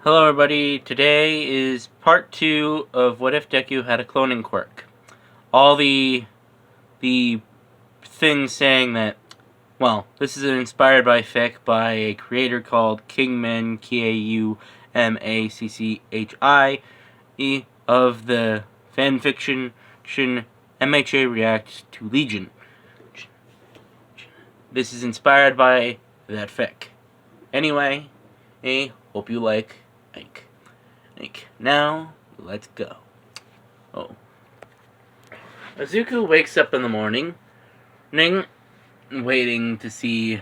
Hello everybody, today is part 2 of What If Deku Had a Cloning Quirk. All the things saying that, well, this is inspired by fic by a creator called Kingman, Kingmacchi, of the fanfiction MHA Reacts to Legion. This is inspired by that fic. Anyway, I hope you like Ike. Now, let's go. Izuku wakes up in the morning, waiting to see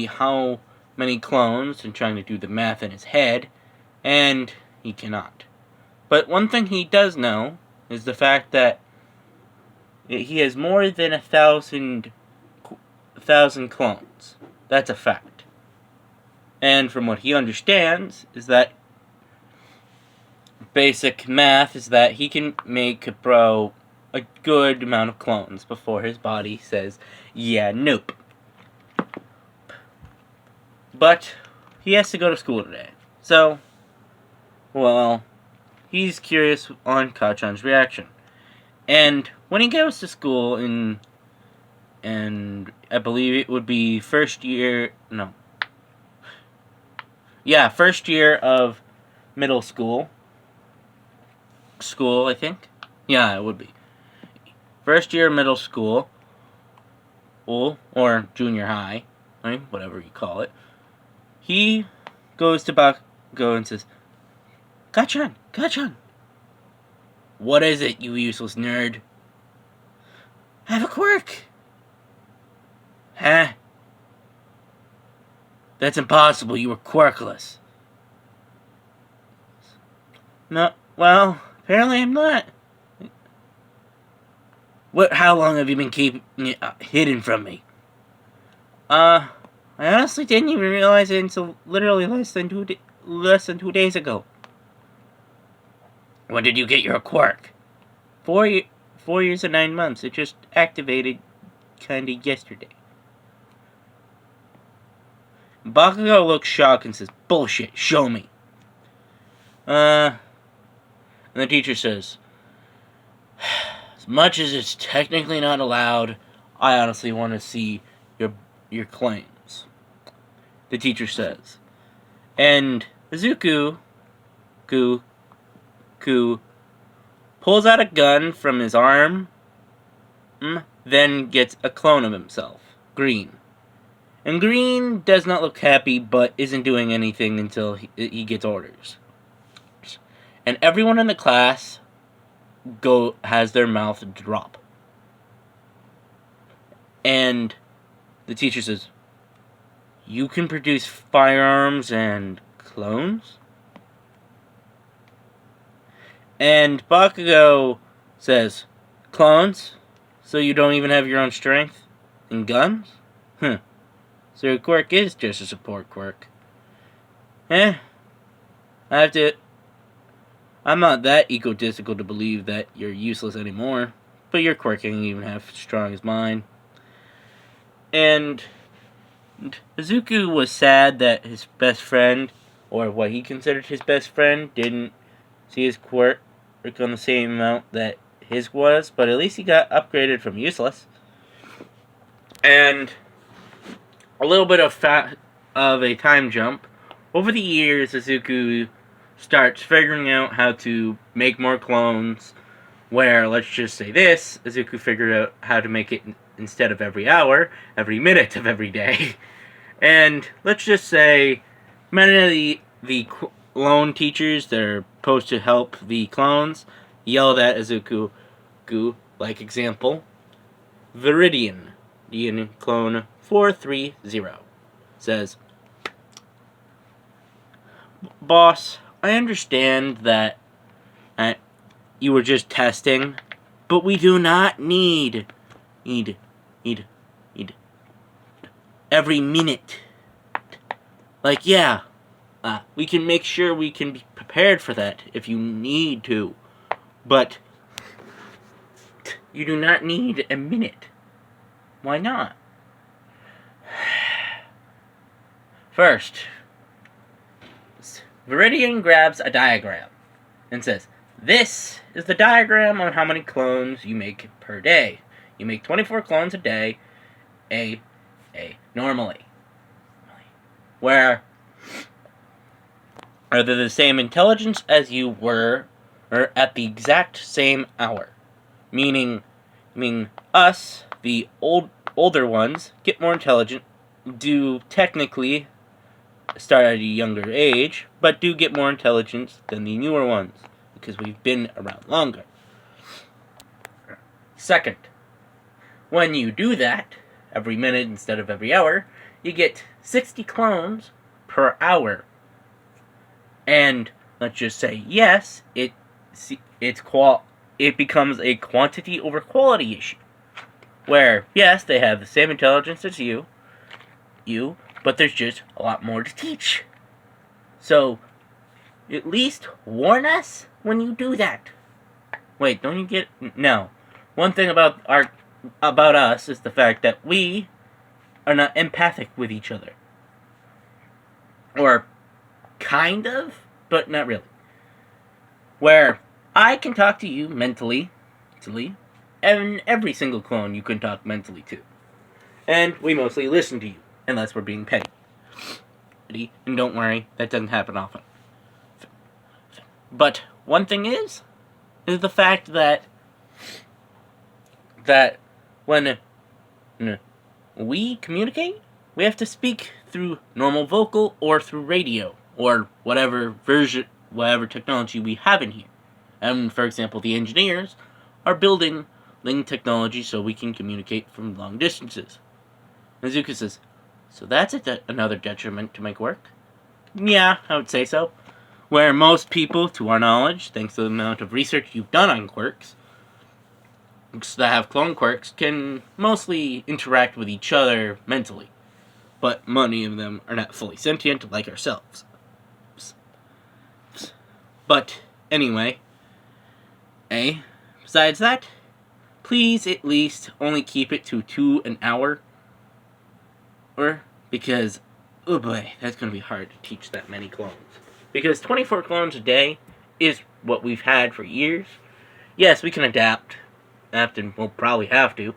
how many clones and trying to do the math in his head, and he cannot. But one thing he does know is the fact that he has more than 1,000 clones. That's a fact. And from what he understands is that basic math is that he can make a good amount of clones before his body says, yeah, nope. But he has to go to school today. So, well, he's curious on Kachan's reaction. And when he goes to school and I believe it would be first year of middle school, I think. Yeah, it would be. First year of middle school, or junior high, whatever you call it. He goes to Bakugo and says, Kachan! What is it, you useless nerd? I have a quirk! Huh? That's impossible, you were quirkless. No, well, apparently I'm not. How long have you been keeping it hidden from me? I honestly didn't even realize it until literally less than 2 days ago. When did you get your quirk? 4 years and 9 months. It just activated kinda yesterday. Bakugo looks shocked and says, bullshit, show me. And the teacher says, as much as it's technically not allowed, I honestly want to see your claims. The teacher says. And Izuku pulls out a gun from his arm, then gets a clone of himself, Green. And Green does not look happy, but isn't doing anything until he gets orders. And everyone in the class has their mouth drop. And the teacher says, you can produce firearms and clones? And Bakugo says, clones? So you don't even have your own strength? And guns? So your quirk is just a support quirk. I'm not that egotistical to believe that you're useless anymore, but your quirk ain't even half as strong as mine. And Izuku was sad that his best friend, or what he considered his best friend, didn't see his quirk on the same amount that his was, but at least he got upgraded from useless. And a little bit of a time jump. Over the years, Izuku starts figuring out how to make more clones, where, let's just say this, Izuku figured out how to make it instead of every hour, every minute of every day. And let's just say many of the clone teachers that are supposed to help the clones yelled at Izuku, like example, Viridian, the clone 430, says, Boss, I understand that you were just testing, but we do not need every minute. Like, yeah, we can make sure we can be prepared for that if you need to, but you do not need a minute. Why not? First, Viridian grabs a diagram and says, this is the diagram on how many clones you make per day. You make 24 clones a day, normally. Where are they the same intelligence as you were, or at the exact same hour? Meaning us, the older ones, get more intelligent, do technically start at a younger age, but do get more intelligence than the newer ones, because we've been around longer. Second, when you do that, every minute instead of every hour, you get 60 clones per hour. And let's just say, yes, it becomes a quantity over quality issue. Where, yes, they have the same intelligence as you, but there's just a lot more to teach. So, at least warn us when you do that. Wait, don't you get... No. One thing about us is the fact that we are not empathic with each other. Or, kind of, but not really. Where I can talk to you mentally, and every single clone you can talk mentally to. And we mostly listen to you, unless we're being petty. And don't worry, that doesn't happen often. But one thing is the fact that when we communicate, we have to speak through normal vocal or through radio, or whatever technology we have in here. And for example, the engineers are building technology so we can communicate from long distances. Nezuko says, so that's another detriment to my work? Yeah, I would say so. Where most people, to our knowledge, thanks to the amount of research you've done on quirks, that have clone quirks, can mostly interact with each other mentally. But many of them are not fully sentient like ourselves. But, anyway, besides that, please at least only keep it to 2 an hour. Because, oh boy, that's going to be hard to teach that many clones. Because 24 clones a day is what we've had for years. Yes, we can adapt, and we'll probably have to.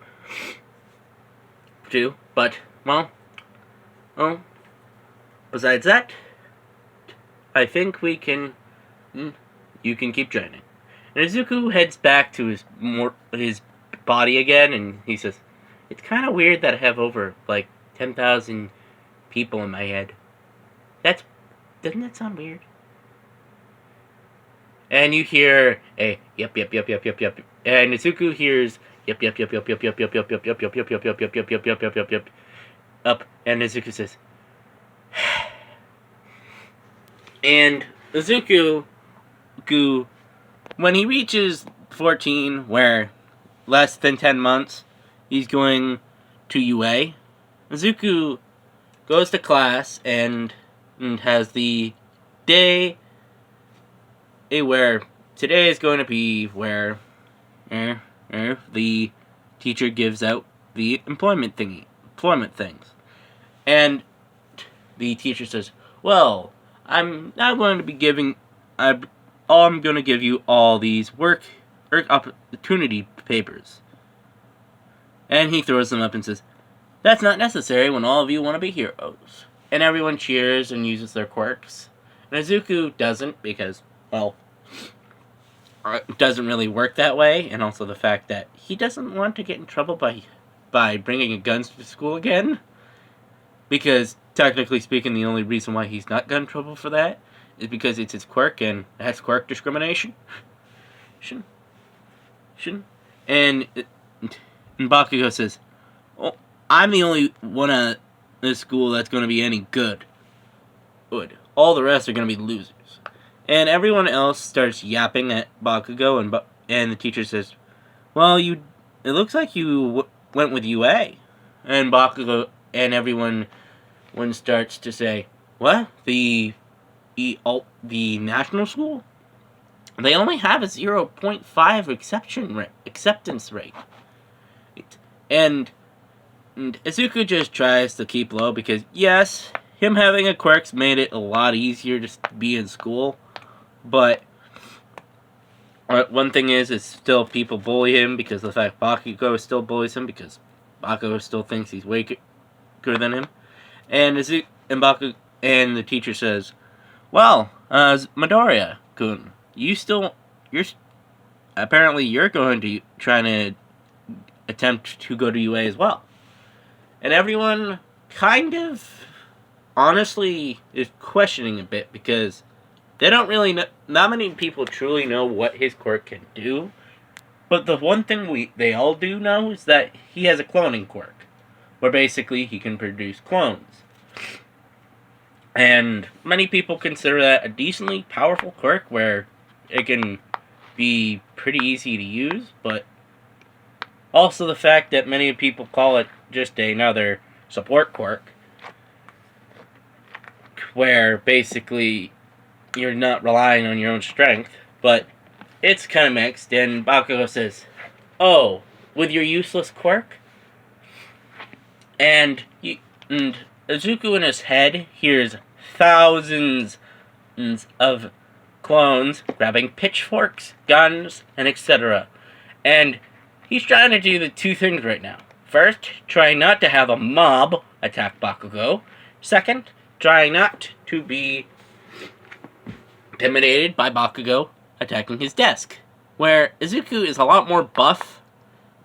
But, well, besides that, I think we can, you can keep joining. And Izuku heads back to his body again, and he says, it's kind of weird that I have over, 10,000 people in my head. Doesn't that sound weird? And you hear a yep. And Izuku hears yep. Up, and Izuku says, and Izuku, when he reaches 14, where less than 10 months, he's going to UA. Izuku goes to class and has the day where today is going to be where the teacher gives out the employment things. And the teacher says, well, I'm going to give you all these work opportunity papers. And he throws them up and says, that's not necessary when all of you want to be heroes. And everyone cheers and uses their quirks. And Izuku doesn't because, well, it doesn't really work that way. And also the fact that he doesn't want to get in trouble by bringing a gun to school again. Because, technically speaking, the only reason why he's not got in trouble for that is because it's his quirk, and that's quirk discrimination. And Bakugo says, oh, I'm the only one at this school that's going to be any good. All the rest are going to be losers. And everyone else starts yapping at Bakugo, and the teacher says, well, it looks like you went with UA. And Bakugo and everyone starts to say, what? The national school? They only have a 0.5 acceptance rate. And Izuku just tries to keep low because, yes, him having a quirk's made it a lot easier to be in school, but one thing is still people bully him because of the fact Bakugo still bullies him because Bakugo still thinks he's way good than him. And and the teacher says, "Well, Midoriya-kun, you're apparently you're going to try to attempt to go to UA as well." And everyone kind of honestly is questioning a bit because they don't really know. Not many people truly know what his quirk can do. But the one thing they all do know is that he has a cloning quirk, where basically he can produce clones. And many people consider that a decently powerful quirk where it can be pretty easy to use, but also the fact that many people call it just another support quirk, where basically you're not relying on your own strength, but it's kind of mixed, and Bakugo says, "Oh, with your useless quirk?" And Izuku in his head hears thousands of clones grabbing pitchforks, guns, and etc. And he's trying to do the two things right now. First, trying not to have a mob attack Bakugo. Second, trying not to be intimidated by Bakugo attacking his desk. Where Izuku is a lot more buff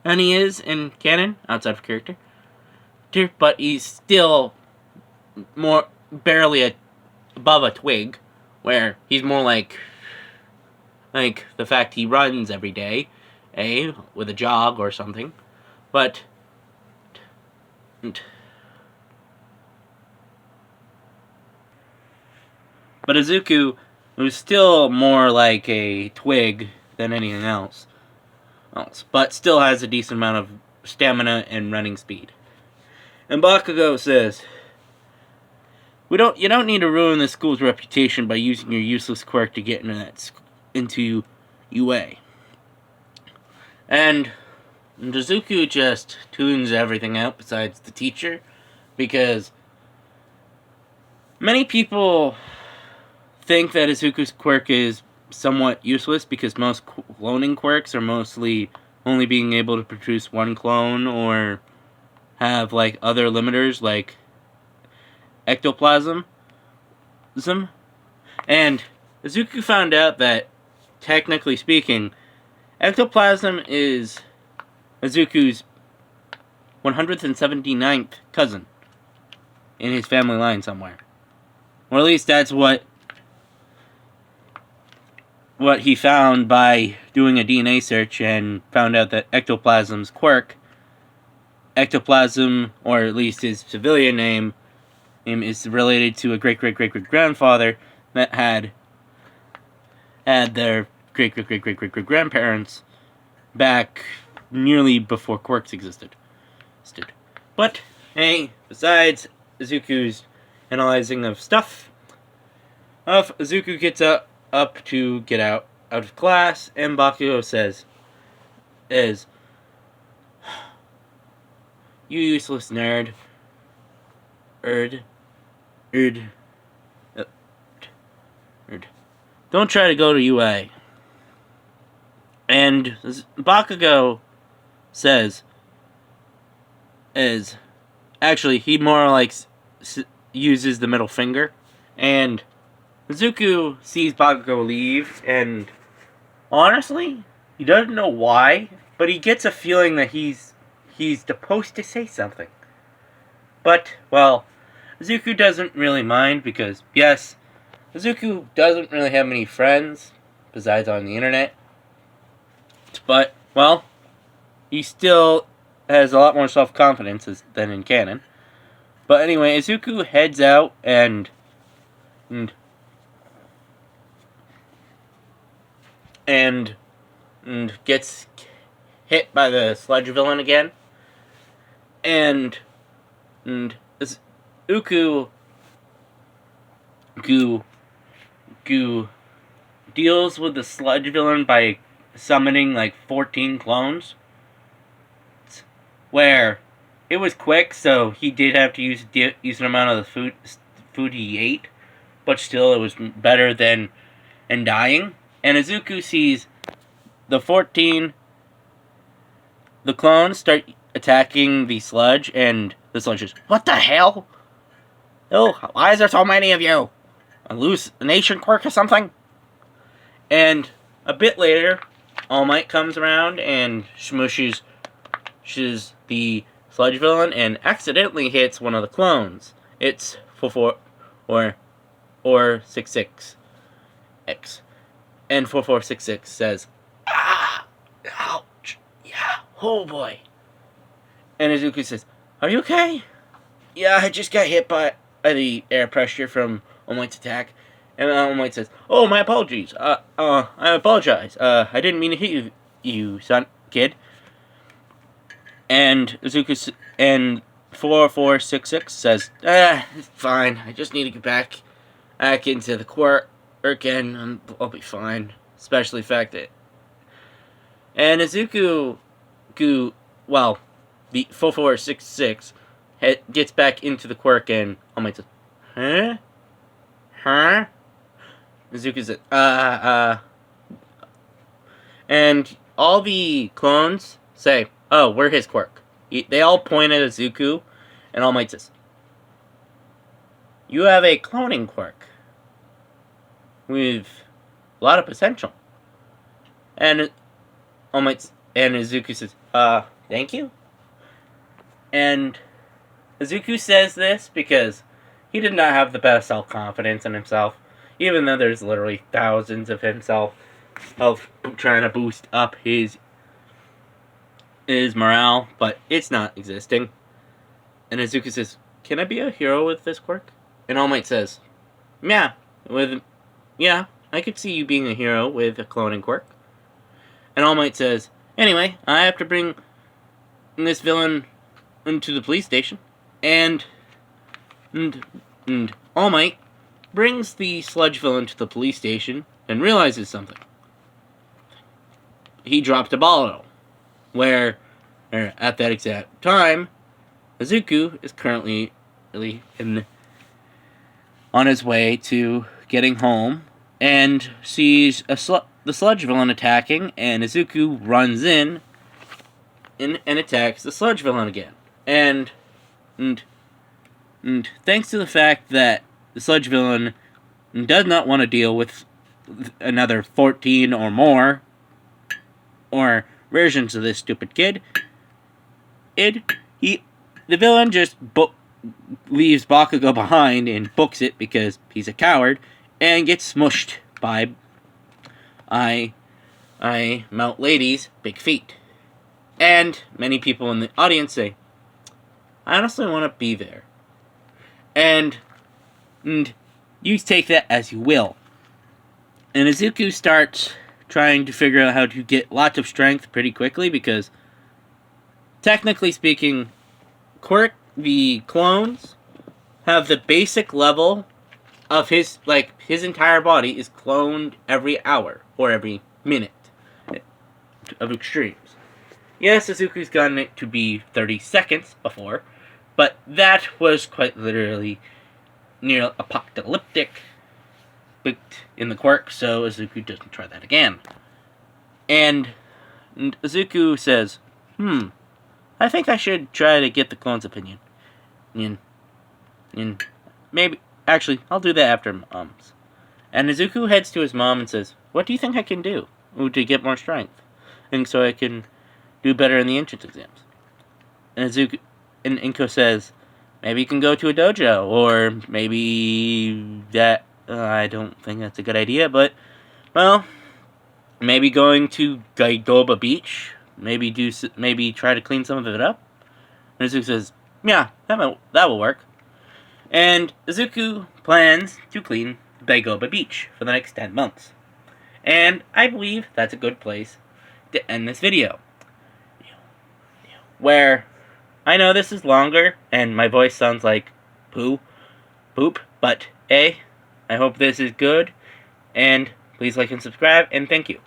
than he is in canon, outside of character. But he's still more barely above a twig, where he's more like the fact he runs every day, with a jog or something. But Izuku was still more like a twig than anything else, but still has a decent amount of stamina and running speed. And Bakugo says, you don't need to ruin the school's reputation by using your useless quirk to get into UA. And Izuku just tunes everything out besides the teacher, because many people think that Izuku's quirk is somewhat useless because most cloning quirks are mostly only being able to produce one clone or have other limiters like ectoplasm. And Izuku found out that, technically speaking, ectoplasm is Izuku's 179th cousin in his family line somewhere. Or at least that's what he found by doing a DNA search, and found out that ectoplasm's quirk, ectoplasm, or at least his civilian name is related to a great-great-great-great-grandfather that had their great-great-great-great-great-grandparents back nearly before quirks existed. But, besides Izuku's analyzing of stuff, Izuku gets up to get out of class, and Bakugo says, "You useless nerd. Don't try to go to UA." And Bakugo says, actually, he more uses the middle finger, and Izuku sees Bakugo leave, and honestly, he doesn't know why, but he gets a feeling that he's supposed to say something. But, well, Izuku doesn't really mind because, yes, Izuku doesn't really have many friends, besides on the internet. But, well, he still has a lot more self-confidence than in canon. But anyway, Izuku heads out and gets hit by the sludge villain again. And Izuku deals with the sludge villain by summoning 14 clones, where it was quick, so he did have to use an amount of the food he ate, but still it was better than dying. And Izuku sees the clones start attacking the sludge, and the sludge is, what the hell? Oh, why is there so many of you? Hallucination quirk or something? And a bit later, All Might comes around and smushes the sludge villain and accidentally hits one of the clones. It's 44 or 66X. And 4466 says, ah, ouch, yeah, oh boy. And Izuku says, are you okay? Yeah, I just got hit by the air pressure from All Might's attack. And All Might says, oh, my apologies. I apologize. I didn't mean to hit you, kid. And Izuku and 4466 says, it's fine. I just need to get back into the Quirk, and I'll be fine. Especially the fact that... And Izuku, the 4466 gets back into the Quirk, and All Might says, huh? Izuku says, and all the clones say, oh, we're his Quirk. They all point at Izuku, and All Might says, you have a cloning Quirk with a lot of potential. And All Might and Izuku says, thank you. And Izuku says this because he did not have the best self-confidence in himself, even though there's literally thousands of himself of trying to boost up his morale, but it's not existing. And Izuku says, can I be a hero with this Quirk? And All Might says, yeah, I could see you being a hero with a cloning Quirk. And All Might says, anyway, I have to bring this villain into the police station. And All Might brings the sludge villain to the police station and realizes something. He dropped a bottle, where at that exact time, Izuku is currently really on his way to getting home and sees the sludge villain attacking, and Izuku runs in and attacks the sludge villain again. And thanks to the fact that the sludge villain does not want to deal with another 14 or more or versions of this stupid kid, the villain just leaves Bakugo behind and books it because he's a coward and gets smushed by Mount Lady's big feet. And many people in the audience say, I honestly want to be there. And you take that as you will. And Izuku starts trying to figure out how to get lots of strength pretty quickly because, technically speaking, the clones have the basic level of his entire body is cloned every hour or every minute of extremes. Yes, Izuku's gotten it to be 30 seconds before, but that was quite literally near apocalyptic in the Quirk, so Izuku doesn't try that again. And Izuku says, I think I should try to get the clone's opinion. And maybe, actually, I'll do that after Mom's. And Izuku heads to his mom and says, what do you think I can do to get more strength? And so I can do better in the entrance exams. And Inko says, maybe you can go to a dojo, or maybe that, I don't think that's a good idea, but, well, maybe going to Gaigoba Beach, maybe try to clean some of it up. And Izuku says, yeah, that will work. And Izuku plans to clean Daigoba Beach for the next 10 months. And I believe that's a good place to end this video. Where, I know this is longer, and my voice sounds like poop, but I hope this is good, and please like and subscribe, and thank you.